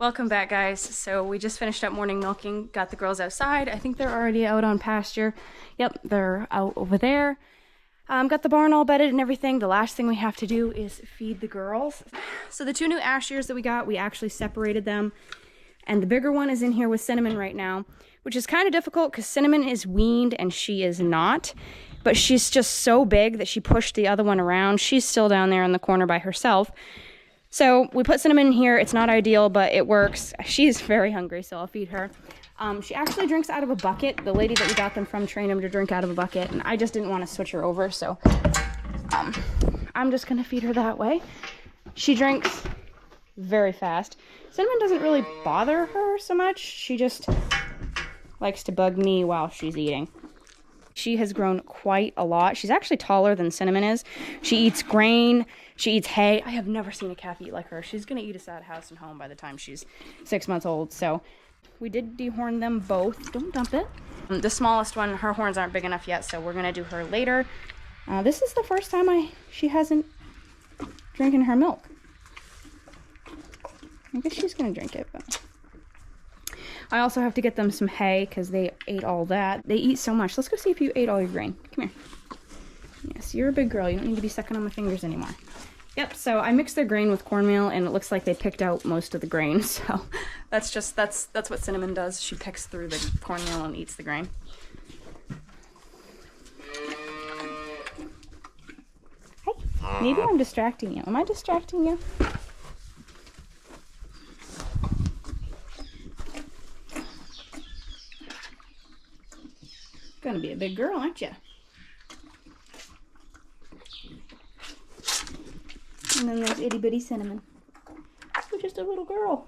Welcome back, guys. So we just finished up morning milking, got the girls outside. I think they're already out on pasture. Yep, they're out over there. Got the barn all bedded and everything. The last thing we have to do is feed the girls. So the two new ash ears that we got, we actually separated them. And the bigger one is in here with Cinnamon right now, which is kind of difficult because Cinnamon is weaned and she is not. But she's just so big that she pushed the other one around. She's still down there in the corner by herself. So we put Cinnamon in here. It's not ideal, but it works. She's very hungry, so I'll feed her. She actually drinks out of a bucket. The lady that we got them from trained them to drink out of a bucket, and I just didn't want to switch her over, so I'm just going to feed her that way. She drinks very fast. Cinnamon doesn't really bother her so much. She just likes to bug me while she's eating. She has grown quite a lot. She's actually taller than Cinnamon is. She eats grain. She eats hay. I have never seen a calf eat like her. She's going to eat us out of house and home by the time she's 6 months old. So we did dehorn them both. Don't dump it. The smallest one, her horns aren't big enough yet, so we're going to do her later. This is the first time she hasn't drinking her milk. I guess she's going to drink it, but I also have to get them some hay because they ate all that. They eat so much. Let's go see if you ate all your grain. Come here. Yes, you're a big girl. You don't need to be sucking on my fingers anymore. Yep, so I mixed their grain with cornmeal, and it looks like they picked out most of the grain. So that's what Cinnamon does. She picks through the cornmeal and eats the grain. Hey, maybe I'm distracting you. Am I distracting you? Gonna be a big girl, aren't you? And then there's itty bitty Cinnamon. You're just a little girl.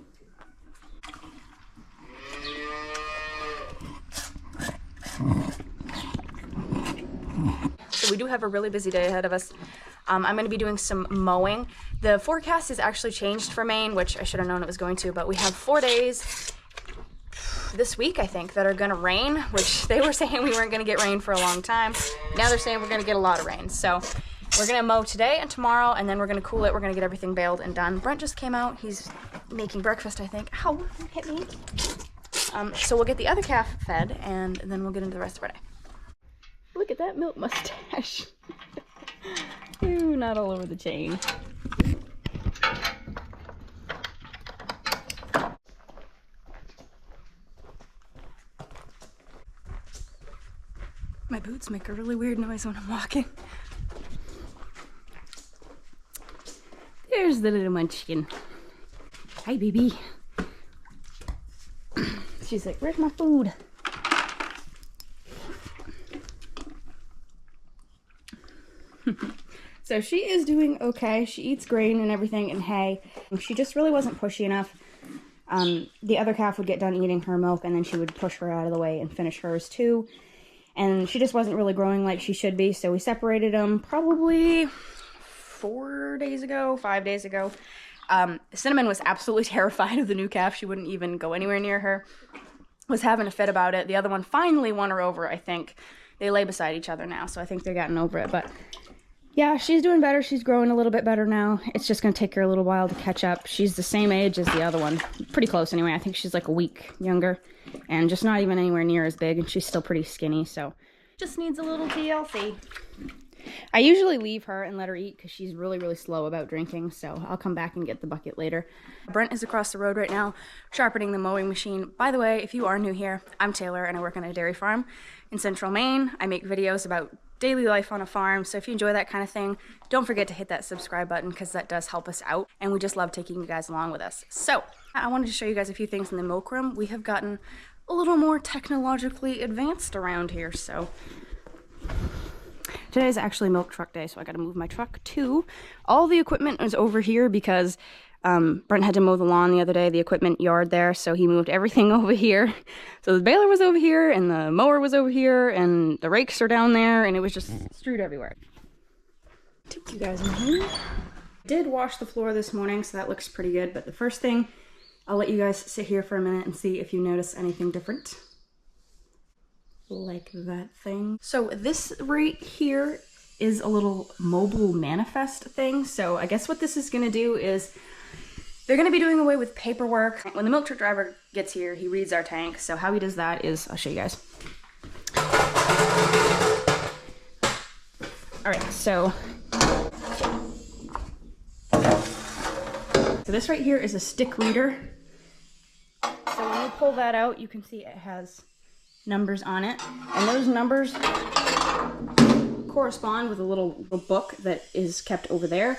So we do have a really busy day ahead of us. I'm going to be doing some mowing. The forecast has actually changed for Maine, which I should have known it was going to, but we have 4 days this week, I think, that are going to rain, which they were saying we weren't going to get rain for a long time. Now they're saying we're going to get a lot of rain. So we're going to mow today and tomorrow, and then we're going to cool it. We're going to get everything baled and done. Brent just came out. He's making breakfast, I think. Ow, don't hit me. So we'll get the other calf fed, and then we'll get into the rest of our day. Look at that milk mustache. Ooh, not all over the chain. My boots make a really weird noise when I'm walking. There's the little munchkin. Hi, baby. She's like, where's my food? So she is doing okay. She eats grain and everything and hay. She just really wasn't pushy enough. The other calf would get done eating her milk, and then she would push her out of the way and finish hers too. And she just wasn't really growing like she should be, so we separated them probably 5 days ago. Cinnamon was absolutely terrified of the new calf. She wouldn't even go anywhere near her. Was having a fit about it. The other one finally won her over, I think. They lay beside each other now, so I think they're getting over it. But yeah, she's doing better. She's growing a little bit better now. It's just going to take her a little while to catch up. She's the same age as the other one. Pretty close anyway. I think she's like a week younger. And just not even anywhere near as big. And she's still pretty skinny. So just needs a little TLC. I usually leave her and let her eat because she's really, really slow about drinking. So I'll come back and get the bucket later. Brent is across the road right now sharpening the mowing machine. By the way, if you are new here, I'm Taylor and I work on a dairy farm in central Maine. I make videos about daily life on a farm, so if you enjoy that kind of thing, don't forget to hit that subscribe button because that does help us out, and we just love taking you guys along with us. So I wanted to show you guys a few things in the milk room. We have gotten a little more technologically advanced around here. So today is actually milk truck day, so I got to move my truck too. All the equipment is over here because Brent had to mow the lawn the other day, the equipment yard there, so he moved everything over here. So the baler was over here, and the mower was over here, and the rakes are down there, and it was just strewed everywhere. Take you guys in here. Did wash the floor this morning, so that looks pretty good, but the first thing, I'll let you guys sit here for a minute and see if you notice anything different. Like that thing. So this right here is a little mobile manifest thing. So I guess what this is gonna do is They're gonna be doing away with paperwork. When the milk truck driver gets here, he reads our tank. So how he does that is, I'll show you guys. All right, so this right here is a stick reader. So when you pull that out, you can see it has numbers on it. And those numbers correspond with a little book that is kept over there.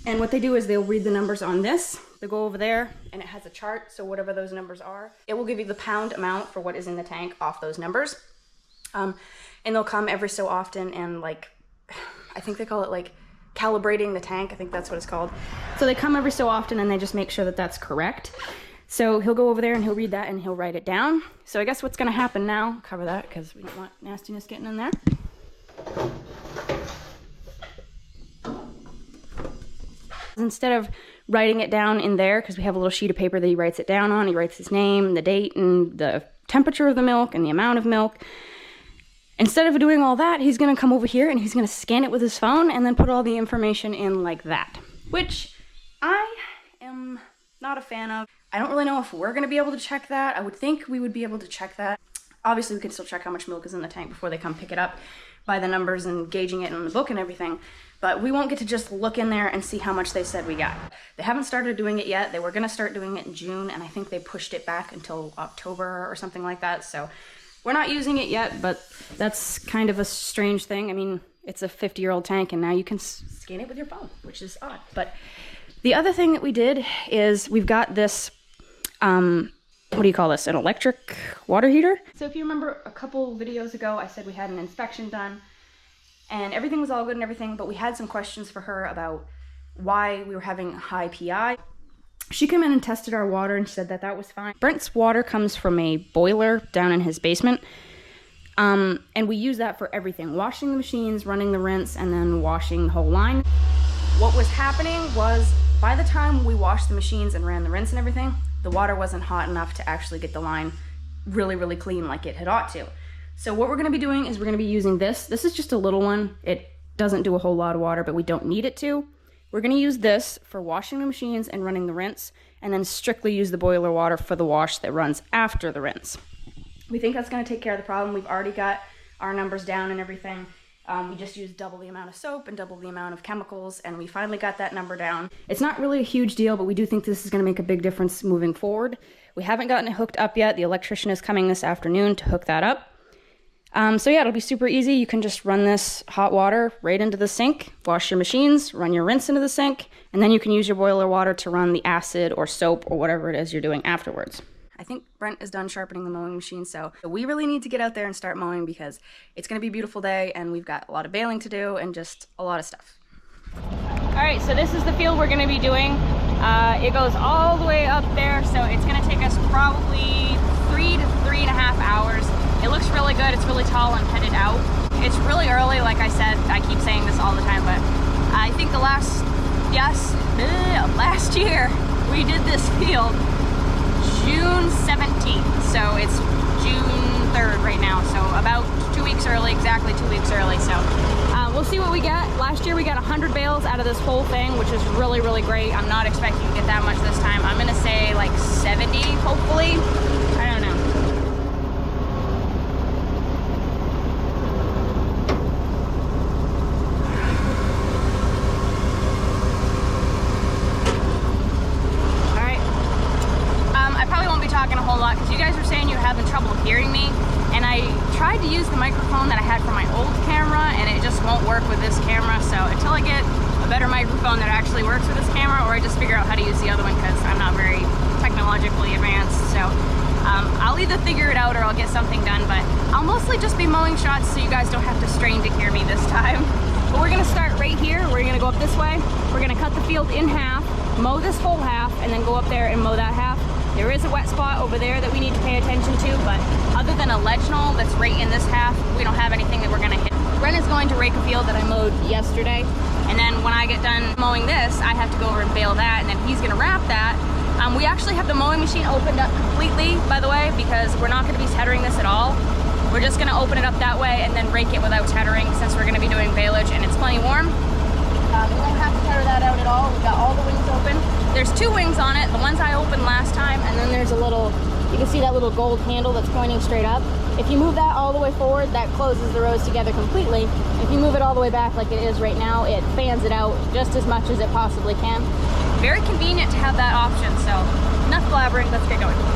And what they do is they'll read the numbers on this. They go over there and it has a chart. So whatever those numbers are, it will give you the pound amount for what is in the tank off those numbers. And they'll come every so often and like, I think they call it like calibrating the tank. I think that's what it's called. So they come every so often and they just make sure that that's correct. So he'll go over there and he'll read that and he'll write it down. So I guess what's gonna happen now, cover that because we don't want nastiness getting in there. Instead of writing it down in there, because we have a little sheet of paper that he writes it down on, he writes his name, the date, and the temperature of the milk and the amount of milk. Instead of doing all that, he's gonna come over here and he's gonna scan it with his phone and then put all the information in like that, which I am not a fan of. I don't really know if we're gonna be able to check that. I would think we would be able to check that. Obviously, we can still check how much milk is in the tank before they come pick it up by the numbers and gauging it in the book and everything. But we won't get to just look in there and see how much they said we got. They haven't started doing it yet. They were gonna start doing it in June, and I think they pushed it back until October or something like that. So we're not using it yet, but that's kind of a strange thing. I mean, it's a 50-year-old tank, and now you can scan it with your phone, which is odd. But the other thing that we did is we've got this, what do you call this? An electric water heater. So if you remember a couple videos ago, I said we had an inspection done and everything was all good and everything, but we had some questions for her about why we were having high PI. She came in and tested our water and she said that that was fine. Brent's water comes from a boiler down in his basement. And we use that for everything. Washing the machines, running the rinse, and then washing the whole line. What was happening was by the time we washed the machines and ran the rinse and everything, the water wasn't hot enough to actually get the line really, really clean like it had ought to. So what we're gonna be doing is we're gonna be using this. This is just a little one. It doesn't do a whole lot of water, but we don't need it to. We're gonna use this for washing the machines and running the rinse, and then strictly use the boiler water for the wash that runs after the rinse. We think that's gonna take care of the problem. We've already got our numbers down and everything. We just used double the amount of soap and double the amount of chemicals, and we finally got that number down. It's not really a huge deal, but we do think this is gonna make a big difference moving forward. We haven't gotten it hooked up yet. The electrician is coming this afternoon to hook that up. So yeah, it'll be super easy. You can just run this hot water right into the sink, wash your machines, run your rinse into the sink, and then you can use your boiler water to run the acid or soap or whatever it is you're doing afterwards. I think Brent is done sharpening the mowing machine, so we really need to get out there and start mowing because it's gonna be a beautiful day and we've got a lot of baling to do and just a lot of stuff. All right, so this is the field we're gonna be doing. It goes all the way up there, so it's gonna take us probably 3 to 3.5 hours. It looks really good. It's really tall and headed out. It's really early, like I said. I keep saying this all the time, but I think last year we did this field June 17th. So it's June 3rd right now. So about 2 weeks early, exactly 2 weeks early. So we'll see what we get. Last year we got 100 bales out of this whole thing, which is really, really great. I'm not expecting to get that much this time. I'm gonna say like 70, hopefully. I don't know. Talking a whole lot because you guys were saying you're having trouble hearing me, and I tried to use the microphone that I had for my old camera and it just won't work with this camera. So until I get a better microphone that actually works with this camera, or I just figure out how to use the other one because I'm not very technologically advanced, so I'll either figure it out or I'll get something done, but I'll mostly just be mowing shots so you guys don't have to strain to hear me this time. But we're gonna start right here. We're gonna go up this way. We're gonna cut the field in half, mow this whole half, and then go up there and mow that half. There is a wet spot over there that we need to pay attention to, but other than a ledginal that's right in this half, we don't have anything that we're gonna hit. Brent is going to rake a field that I mowed yesterday, and then when I get done mowing this, I have to go over and bale that, and then he's gonna wrap that. We actually have the mowing machine opened up completely, by the way, because we're not gonna be tethering this at all. We're just gonna open it up that way and then rake it without tethering since we're gonna be doing baleage and it's plenty warm. We won't have to tether that out at all. We've got all the wings open. There's two wings on it, the ones I opened last time, and then there's a little, you can see that little gold handle that's pointing straight up. If you move that all the way forward, that closes the rows together completely. If you move it all the way back like it is right now, it fans it out just as much as it possibly can. Very convenient to have that option, so enough blabbering, let's get going.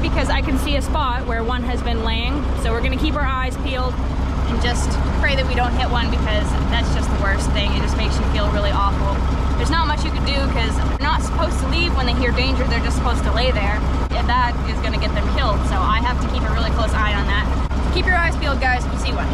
Because I can see a spot where one has been laying, so we're gonna keep our eyes peeled and just pray that we don't hit one, because that's just the worst thing. It just makes you feel really awful. There's not much you can do because they're not supposed to leave when they hear danger. They're just supposed to lay there. And that is gonna get them killed, so I have to keep a really close eye on that. Keep your eyes peeled, guys, if you see one.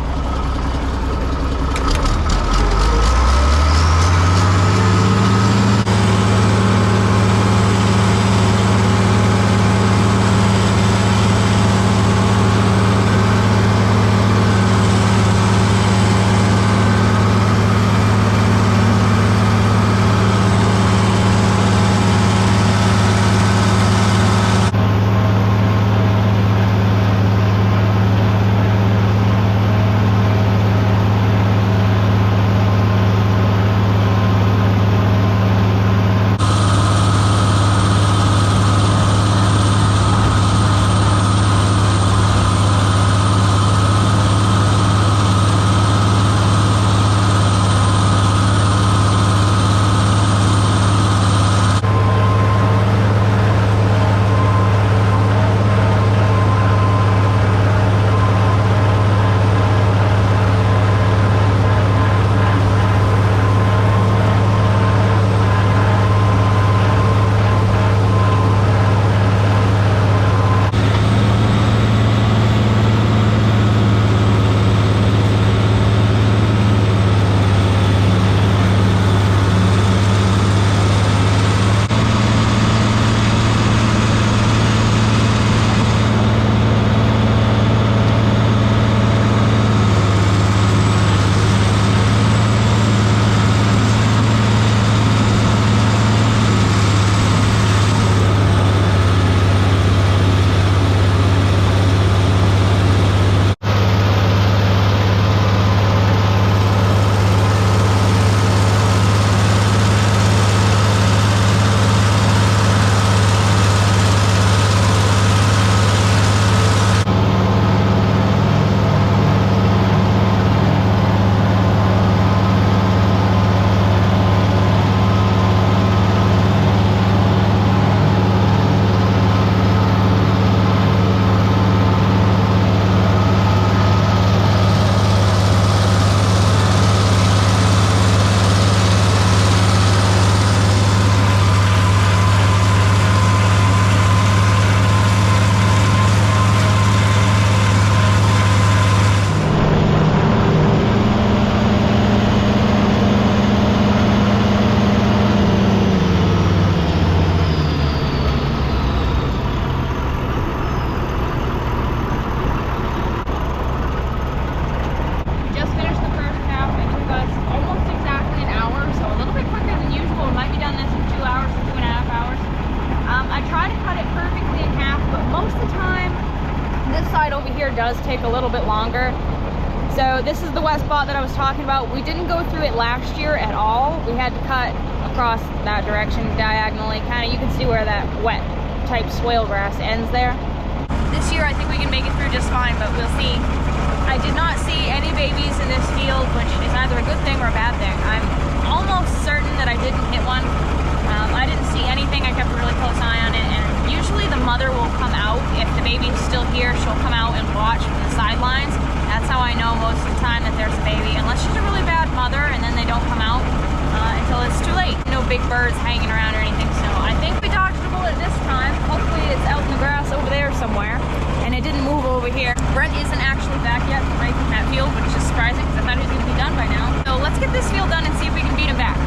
does take a little bit longer. So this is the wet spot that I was talking about. We didn't go through it last year at all. We had to cut across that direction diagonally. Kind of, you can see where that wet type swale grass ends there. This year I think we can make it through just fine, but we'll see. I did not see any babies in this field, which is either a good thing or a bad thing. I'm almost certain that I didn't hit one. I didn't see anything. I kept a really close eye on it, and usually the mother will come out. If the baby's still here, she'll come out and watch from the sidelines. That's how I know most of the time that there's a baby, unless she's a really bad mother and then they don't come out until it's too late. No big birds hanging around or anything, so I think we dodged a bullet this time. Hopefully it's out in the grass over there somewhere, and it didn't move over here. Brent isn't actually back yet from raking that field, which is surprising because I thought he was going to be done by now. So let's get this field done and see if we can beat him back.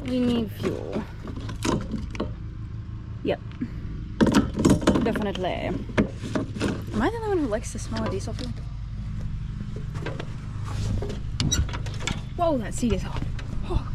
We need fuel. Yep. Definitely. Am I the only one who likes the smell of diesel fuel? Whoa, that seat is hot. Oh.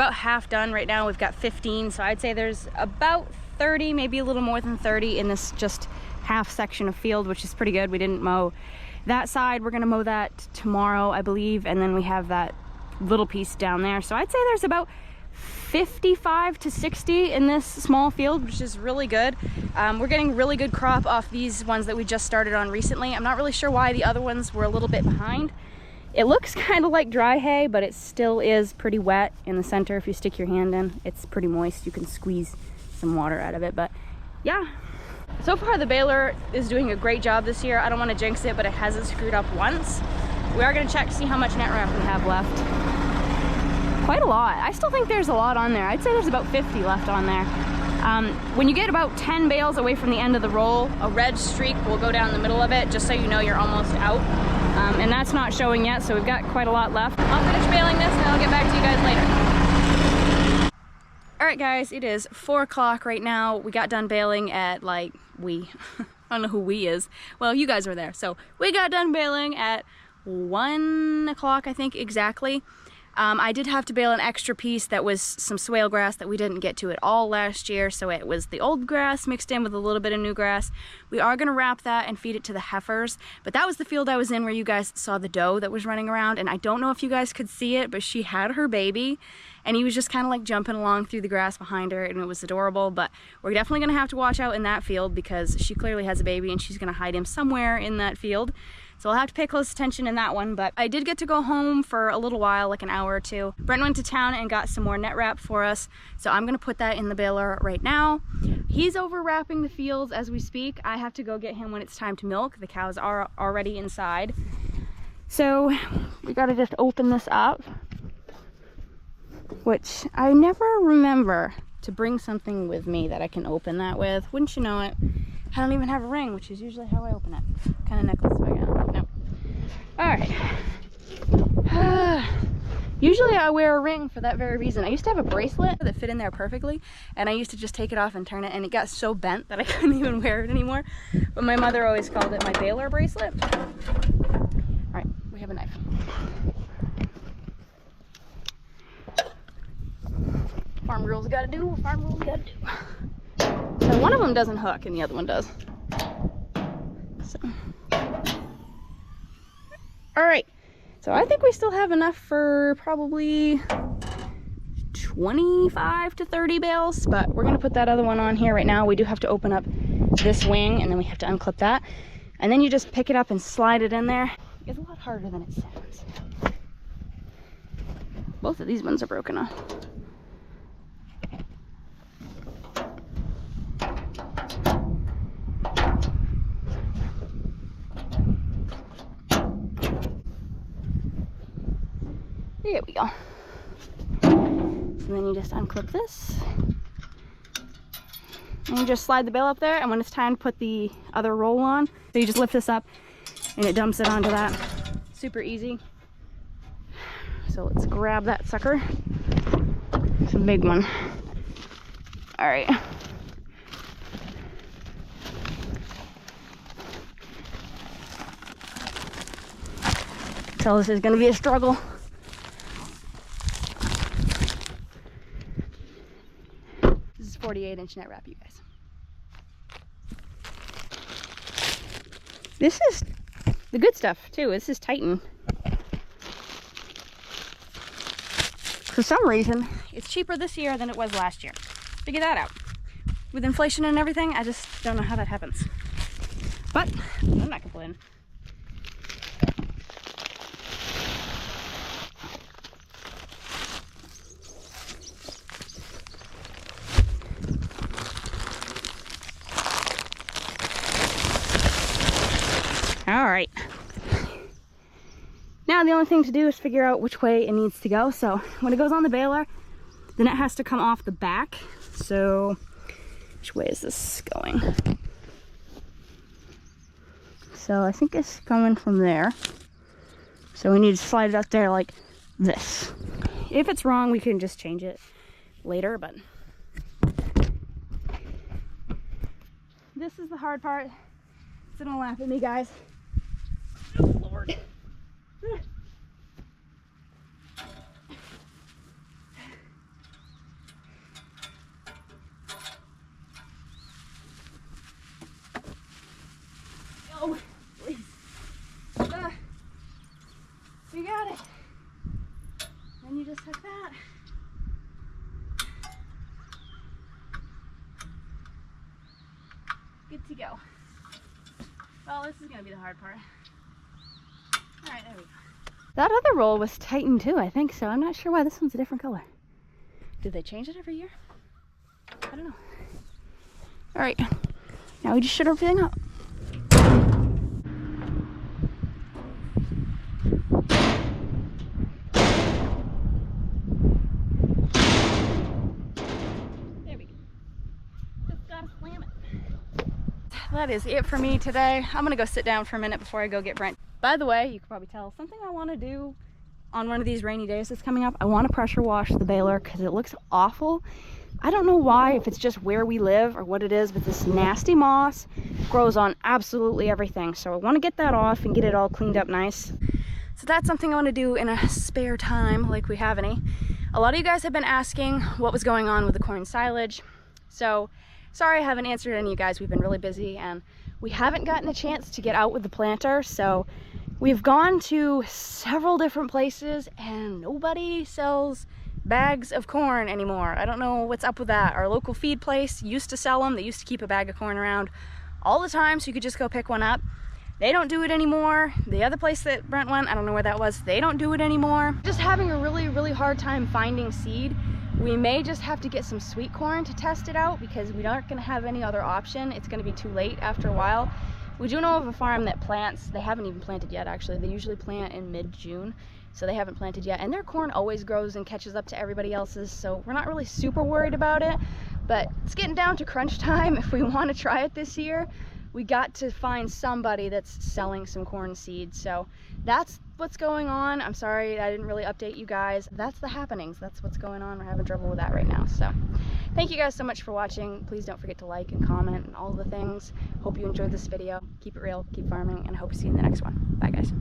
about half done right now. We've got 15, so I'd say there's about 30, maybe a little more than 30 in this just half section of field, which is pretty good. We didn't mow that side. We're gonna mow that tomorrow, I believe, and then we have that little piece down there. So I'd say there's about 55 to 60 in this small field, which is really good. We're getting really good crop off these ones that we just started on recently. I'm not really sure why the other ones were a little bit behind. It looks kind of like dry hay, but it still is pretty wet in the center. If you stick your hand in, it's pretty moist. You can squeeze some water out of it, but yeah. So far the baler is doing a great job this year. I don't want to jinx it, but it hasn't screwed up once. We are going to check to see how much net wrap we have left. Quite a lot. I still think there's a lot on there. I'd say there's about 50 left on there. When you get about 10 bales away from the end of the roll, a red streak will go down the middle of it, just so you know you're almost out. And that's not showing yet, so we've got quite a lot left. I'll finish baling this and I'll get back to you guys later. All right guys, it is 4 o'clock right now. We got done baling at I don't know who we is. Well, you guys were there. So we got done baling at 1 o'clock, I think, exactly. I did have to bale an extra piece that was some swale grass that we didn't get to at all last year, so it was the old grass mixed in with a little bit of new grass. We are going to wrap that and feed it to the heifers, but that was the field I was in where you guys saw the doe that was running around, and I don't know if you guys could see it, but she had her baby, and he was just kind of like jumping along through the grass behind her, and it was adorable. But we're definitely going to have to watch out in that field because she clearly has a baby and she's going to hide him somewhere in that field. So I'll have to pay close attention in that one, but I did get to go home for a little while, like an hour or two. Brent went to town and got some more net wrap for us, so I'm gonna put that in the baler right now. He's over wrapping the fields as we speak. I have to go get him when it's time to milk. The cows are already inside. So we gotta just open this up, which I never remember to bring something with me that I can open that with. Wouldn't you know it? I don't even have a ring, which is usually how I open it. What kind of necklace do I got? No. Alright. Usually I wear a ring for that very reason. I used to have a bracelet that fit in there perfectly, and I used to just take it off and turn it, and it got so bent that I couldn't even wear it anymore. But my mother always called it my baler bracelet. Alright, we have a knife. Farm girls gotta do what farm girls gotta do. So one of them doesn't hook and the other one does. So. All right, so I think we still have enough for probably 25 to 30 bales, but we're gonna put that other one on here right now. We do have to open up this wing and then we have to unclip that. And then you just pick it up and slide it in there. It's a lot harder than it sounds. Both of these ones are broken off. There we go. And then you just unclip this. And you just slide the bale up there, and when it's time to put the other roll on, so you just lift this up and it dumps it onto that. Super easy. So let's grab that sucker. It's a big one. All right. Tell this is gonna be a struggle. This is 48-inch net wrap, you guys. This is the good stuff too. This is Titan. For some reason, it's cheaper this year than it was last year. Figure that out. With inflation and everything, I just don't know how that happens. But I'm not complaining. All right. Now the only thing to do is figure out which way it needs to go. So when it goes on the baler, then it has to come off the back. So which way is this going? So I think it's coming from there. So we need to slide it up there like this. If it's wrong, we can just change it later, but this is the hard part. So don't laugh at me, guys. Oh, Lord. just like that. Good to go. Well, this is gonna be the hard part. All right, there we go. That other roll was tightened too, I think so. I'm not sure why this one's a different color. Did they change it every year? I don't know. All right, now we just shut everything up. There we go. Just gotta slam it. That is it for me today. I'm gonna go sit down for a minute before I go get Brent. By the way, you can probably tell, something I want to do on one of these rainy days that's coming up, I want to pressure wash the baler because it looks awful. I don't know why, if it's just where we live or what it is, but this nasty moss grows on absolutely everything. So I want to get that off and get it all cleaned up nice. So that's something I want to do in a spare time, like we have any. A lot of you guys have been asking what was going on with the corn silage. So sorry I haven't answered any of you guys. We've been really busy and we haven't gotten a chance to get out with the planter. So we've gone to several different places and nobody sells bags of corn anymore. I don't know what's up with that. Our local feed place used to sell them. They used to keep a bag of corn around all the time so you could just go pick one up. They don't do it anymore. The other place that Brent went, I don't know where that was, they don't do it anymore. Just having a really hard time finding seed. We may just have to get some sweet corn to test it out because we aren't gonna have any other option. It's gonna be too late after a while. We do know of a farm that plants, they haven't even planted yet actually. They usually plant in mid-June, so they haven't planted yet. And their corn always grows and catches up to everybody else's, so we're not really super worried about it. But it's getting down to crunch time. If we want to try it this year, we got to find somebody that's selling some corn seeds. So that's what's going on. I'm sorry I didn't really update you guys. That's the happenings. That's what's going on. We're having trouble with that right now. So thank you guys so much for watching. Please don't forget to like and comment and all the things. Hope you enjoyed this video. Keep it real, keep farming, and I hope to see you in the next one. Bye guys.